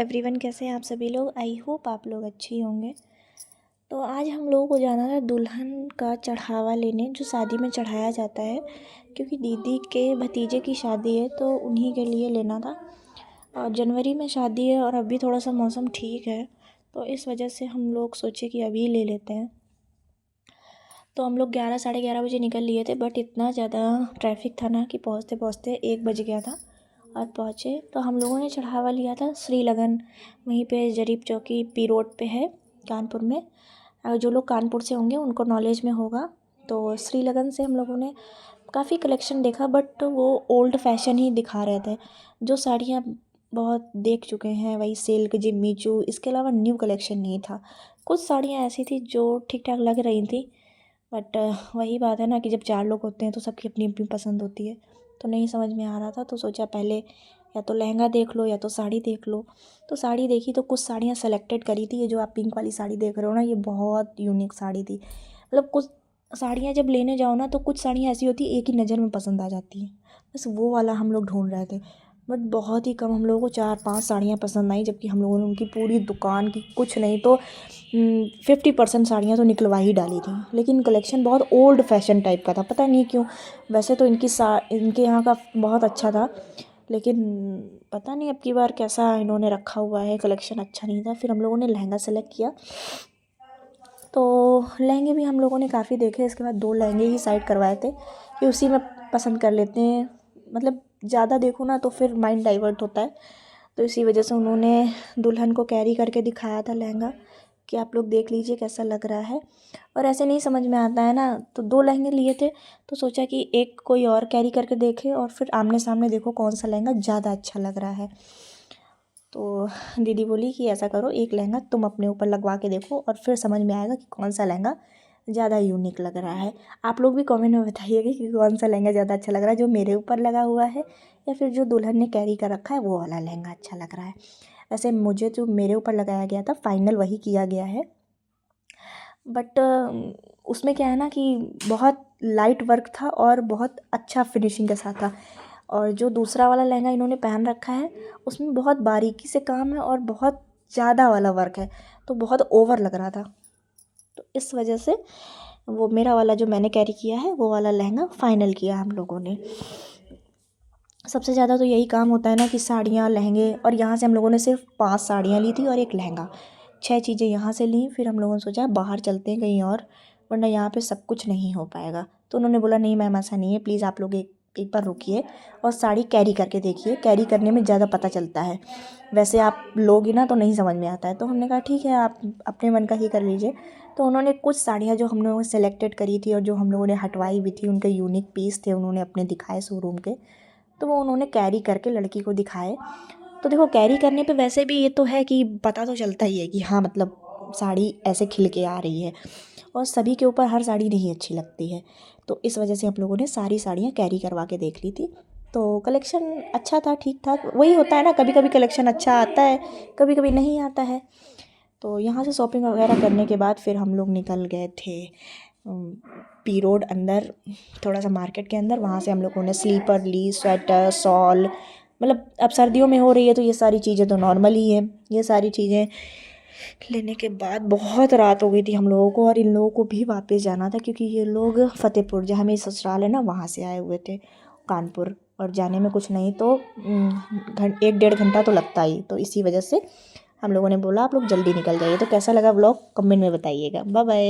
Everyone, कैसे हैं आप सभी लोग। आई होप आप लोग अच्छी होंगे। तो आज हम लोगों को जाना था दुल्हन का चढ़ावा लेने, जो शादी में चढ़ाया जाता है, क्योंकि दीदी के भतीजे की शादी है तो उन्हीं के लिए लेना था। और जनवरी में शादी है और अभी थोड़ा सा मौसम ठीक है, तो इस वजह से हम लोग सोचे कि अभी ले लेते हैं। तो हम लोग 11 साढ़े 11 बजे निकल लिए थे, बट इतना ज़्यादा ट्रैफिक था ना कि पहुँचते पहुँचते 1 बज गया था। और पहुँचे तो हम लोगों ने चढ़ावा लिया था श्रीलगन, वहीं पे जरीब चौकी पी रोड पे है कानपुर में। जो लोग कानपुर से होंगे उनको नॉलेज में होगा। तो श्रीलगन से हम लोगों ने काफ़ी कलेक्शन देखा, बट वो ओल्ड फैशन ही दिखा रहे थे। जो साड़ियाँ बहुत देख चुके हैं वही सिल्क जिम्मीचू, इसके अलावा न्यू कलेक्शन नहीं था। कुछ साड़ियाँ ऐसी थी जो ठीक ठाक लग रही थी, बट वही बात है ना कि जब 4 लोग होते हैं तो सबकी अपनी अपनी पसंद होती है। तो नहीं समझ में आ रहा था, तो सोचा पहले या तो लहंगा देख लो या तो साड़ी देख लो। तो साड़ी देखी तो कुछ साड़ियाँ सेलेक्टेड करी थी। ये जो आप पिंक वाली साड़ी देख रहे हो ना, ये बहुत यूनिक साड़ी थी। मतलब कुछ साड़ियाँ जब लेने जाओ ना तो कुछ साड़ियाँ ऐसी होती है एक ही नज़र में पसंद आ जाती हैं, बस वो वाला हम लोग ढूंढ रहे थे। बट बहुत ही कम हम लोगों को 4-5 साड़ियाँ पसंद आई, जबकि हम लोगों ने उनकी पूरी दुकान की कुछ नहीं तो 50% साड़ियाँ तो निकलवा ही डाली थी। लेकिन कलेक्शन बहुत ओल्ड फैशन टाइप का था, पता नहीं क्यों। वैसे तो इनके यहाँ का बहुत अच्छा था, लेकिन पता नहीं अब की बार कैसा इन्होंने रखा हुआ है, कलेक्शन अच्छा नहीं था। फिर हम लोगों ने लहंगा सेलेक्ट किया। तो लहंगे भी हम लोगों ने काफ़ी देखे। इसके बाद 2 लहंगे ही साइड करवाए थे कि उसी में पसंद कर लेते हैं। मतलब ज़्यादा देखो ना तो फिर माइंड डाइवर्ट होता है, तो इसी वजह से उन्होंने दुल्हन को कैरी करके दिखाया था लहंगा कि आप लोग देख लीजिए कैसा लग रहा है। और ऐसे नहीं समझ में आता है ना, तो 2 लहंगे लिए थे, तो सोचा कि एक कोई और कैरी करके देखे और फिर आमने सामने देखो कौन सा लहंगा ज़्यादा अच्छा लग रहा है। तो दीदी बोली कि ऐसा करो, एक लहंगा तुम अपने ऊपर लगवा के देखो और फिर समझ में आएगा कि कौन सा लहंगा ज़्यादा यूनिक लग रहा है। आप लोग भी कमेंट में बताइएगा कि कौन सा लहंगा ज़्यादा अच्छा लग रहा है, जो मेरे ऊपर लगा हुआ है या फिर जो दुल्हन ने कैरी कर रखा है वो वाला लहंगा अच्छा लग रहा है। वैसे मुझे जो मेरे ऊपर लगाया गया था फाइनल वही किया गया है, बट उसमें क्या है ना कि बहुत लाइट वर्क था और बहुत अच्छा फिनिशिंग के साथ था। और जो दूसरा वाला लहंगा इन्होंने पहन रखा है उसमें बहुत बारीकी से काम है और बहुत ज़्यादा वाला वर्क है, तो बहुत ओवर लग रहा था। तो इस वजह से वो मेरा वाला जो मैंने कैरी किया है वो वाला लहंगा फ़ाइनल किया हम लोगों ने। सबसे ज़्यादा तो यही काम होता है ना कि साड़ियाँ लहंगे, और यहाँ से हम लोगों ने सिर्फ 5 साड़ियाँ ली थी और एक लहंगा, 6 चीज़ें यहाँ से ली। फिर हम लोगों ने सोचा बाहर चलते हैं कहीं और, वरना यहाँ पे सब कुछ नहीं हो पाएगा। तो उन्होंने बोला नहीं मैम ऐसा नहीं है, प्लीज़ आप लोग एक बार रुकिए और साड़ी कैरी करके देखिए, कैरी करने में ज़्यादा पता चलता है, वैसे आप लोगी ना तो नहीं समझ में आता है। तो हमने कहा ठीक है, आप अपने मन का ही कर लीजिए। तो उन्होंने कुछ साड़ियाँ जो हम लोगों ने सेलेक्टेड करी थी और जो हम लोगों ने हटवाई भी थी, उनके यूनिक पीस थे, उन्होंने अपने दिखाए शोरूम के, तो वो उन्होंने कैरी करके लड़की को दिखाए। तो देखो कैरी करने पे वैसे भी ये तो है कि पता तो चलता ही है कि हाँ मतलब साड़ी ऐसे खिल के आ रही है, और सभी के ऊपर हर साड़ी नहीं अच्छी लगती है। तो इस वजह से हम लोगों ने सारी साड़ियाँ कैरी करवा के देख ली थी। तो कलेक्शन अच्छा था, ठीक ठाक। वही होता है ना, कभी कभी कलेक्शन अच्छा आता है, कभी कभी नहीं आता है। तो यहाँ से शॉपिंग वगैरह करने के बाद फिर हम लोग निकल गए थे पी रोड अंदर, थोड़ा सा मार्केट के अंदर। वहाँ से हम लोगों ने स्लीपर ली, स्वेटर, शॉल, मतलब अब सर्दियों में हो रही है तो ये सारी चीज़ें तो नॉर्मल ही है। ये सारी चीज़ें लेने के बाद बहुत रात हो गई थी हम लोगों को, और इन लोगों को भी वापस जाना था क्योंकि ये लोग फतेहपुर, जहाँ मेरी ससुराल है ना, वहाँ से आए हुए थे कानपुर, और जाने में कुछ नहीं तो 1-1.5 घंटा तो लगता ही। तो इसी वजह से हम लोगों ने बोला आप लोग जल्दी निकल जाइए। तो कैसा लगा व्लॉग कमेंट में बताइएगा। Bye bye.